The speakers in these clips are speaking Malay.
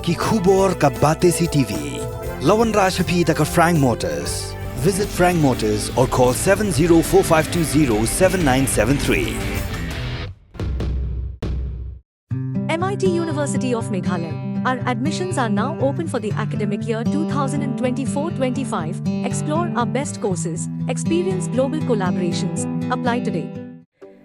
ki khubor ka bate CTV. Lawan Rashaphi taka Frank Motors. Visit Frank Motors or call 7045207973. MIT University of Meghalaya. Our admissions are now open for the academic year 2024-25. Explore our best courses, experience global collaborations. Apply today.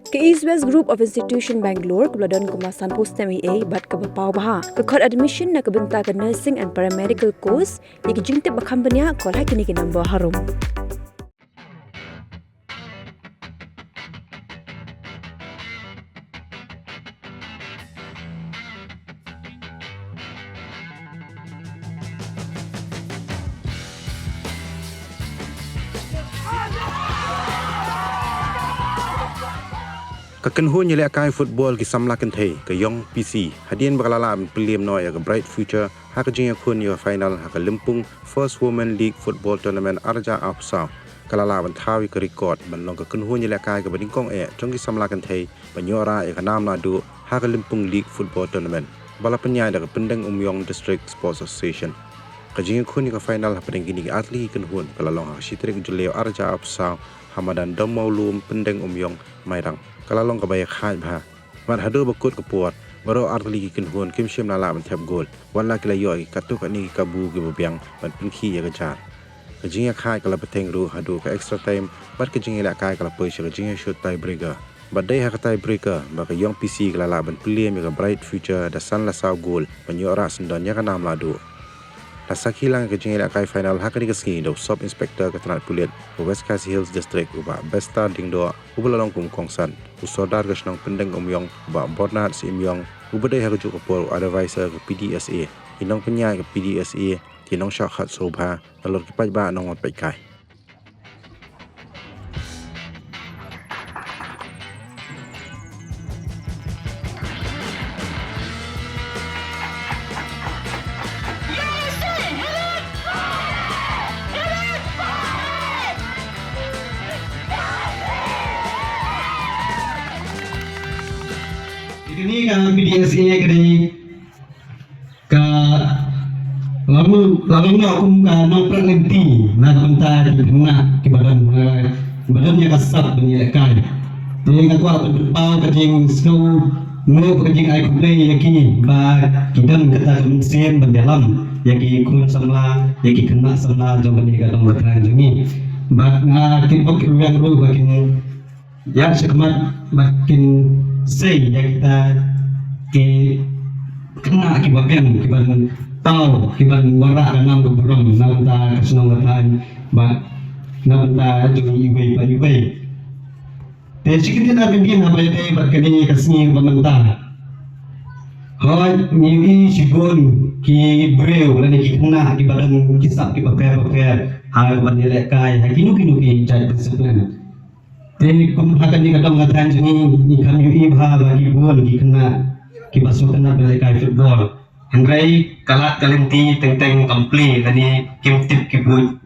Ke East West Group of Institution Bangalore kebeladon kemasan postemi A bat ke bapau baha ke kod admission na kebenta ke nursing and paramedical course yang jingte bakam benya kol hakini ke number harum. Kekenhun nyelek kai football ki samla kentei ke Yong PC hadian berlalam peliam noi ke Bright Future hak jing yakun yo final hak Limpung First Women League Football Tournament Arja Afsau kalala ban thawi ke record ban long kekenhun nyelek kai ke badingkong jong ki samla kentei banyora ke nam na du hak Limpung League Football Tournament bala penyai dak pendeng Yong District Sports Association ke jing yakun ke final hak pendeng gini atli kenhun kalalong hak sitrik juleo Arja Afsau Hamadan Domaulum pendeng Yong Mairang kalalong kabaya khaj bha mat hadu bakut kepuat baro artli ki kenhuan kim shim lala ban thap gol wala kila yo katuk ani kabu ki babyang ban pinki ya gajar kajinga khaj kala beteng ru hadu ka extra time bat kajinga la kai kala push kajinga shoot tie breaker badai hak tie breaker ba ka Yong PC kala la ban piliam ya Bright Future da san la saw gol ban yo ra sendon ya ka nam ladu Rasaki lang kajinga la kai final hakani kaski do sub inspector ka tanat puliat West Khasi Hills District uba besta dingdo ubalalong kum kongsan usodar gasnong pendeng Yong uba bornat si Yong ubadai harujuk kapol advisor ke PDSA inong penyai ke PDSA tinong syakhat sobha nalor kipai ba nong ot kai Ini kan PDSA kini ke lalu ni aku kan nampak nanti nak bentar di kena ke badannya kasar menyelekai. Jadi aku akan berpau kajing snow mau kajing air play yaki ba kidan kata kemensian berdalam yaki kun samla yaki kena samla jaman ni kadang berterang jengi. Bak timbuk yang ru bakin ya sekemat makin say yang kita kena akibatkan akibat tahu akibat warak dan nam berong nam ta kesenang katan ba nam ta jungi ibai pa ibai te sikit na bingin apa ite ba kani kasni pamanta hoy ni sigon ki breu lani ki kena akibat kisah ki pakai ha ban nilai kai ha kinu ki cai disiplin te kum hakan ni kadang ngatan jungi ni kan yu ibha bagi bol ki kena ki masuk kena nilai kai football Henry kalat kalenti teng kompli tani kim tip ki bud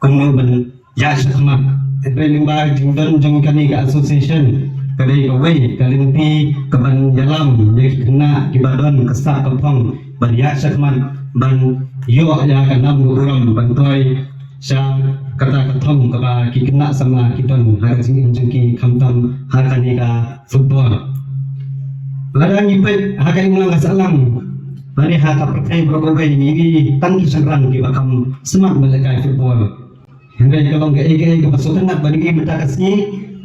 kumu ben ya sama Henry limba jingdan jeng kani ka association kadai kawai kalenti keban jalam jadi kena ki badon kesak kampung ban ya sama ban yo ya kanam guram ban toy sa kata kathong ka ki kena sama kidon har sing jengki kamtam har kani ka football ladang ipet hakai mulang kasalang Bani hata percaya berbagai ini tangki serang di bakam semak melekai football. Hendak kalau ke ege kepasukan nak bani ini bertakasnya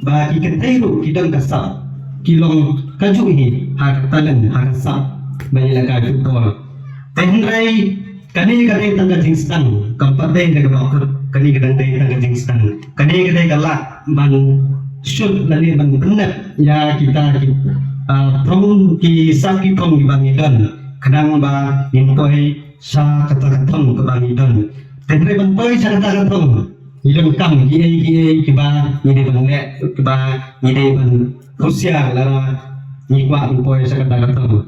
bagi ketairu kidang kasar kilong kaju ini hak talan hak sap melekai football. Hendak kani tangga jingstan keempat day ke bawah kani tangga jingstan kani galak ban shoot lali ban benar ya kita prong ki saki prong di bangidan kadang ba inpoi sa kata-katong kebangidan tenre banpoi sa kata-katong ilang kam kiai kiba ngide bangle kiba ngide ban Rusia lara ngikwa inpoi sa kata-katong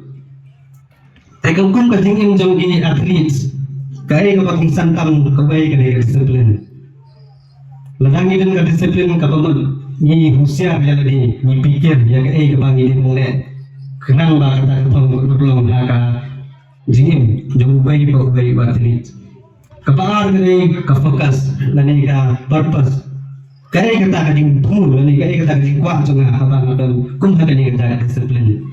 tekong kum katingin jong ini atlet kai kapag santam kawai kani disiplin ladang ngiden ka disiplin kapag ni Rusia ya lagi ni pikir ya kai kapag ngide bangle kenang ba kata-katong berulong haka jingim jong ubay pa athlete kapaar kani ka focus lani ka purpose kaya kata kajing tumul lani kaya kata kajing kuat jong abang abang kum kani kata disiplin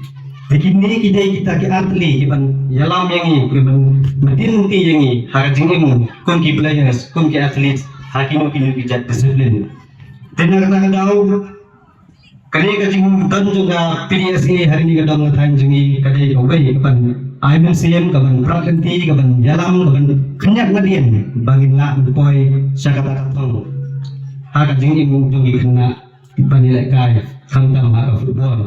Begini kita ke atlet kiban yalam yangi kiban medin ti yangi hajing imun kun ki players kun ki athletes hakino kini kijat disiplin tenar kata kadau kani kajing dan juga PDSA hari ini kadang ngatang jengi kadai obai kiban IMCM kaban prakenti kaban yalam kaban kenyak ngadian bangin la poi syakata katong hajing imun jengi kena kiban nilai kai hantam ha football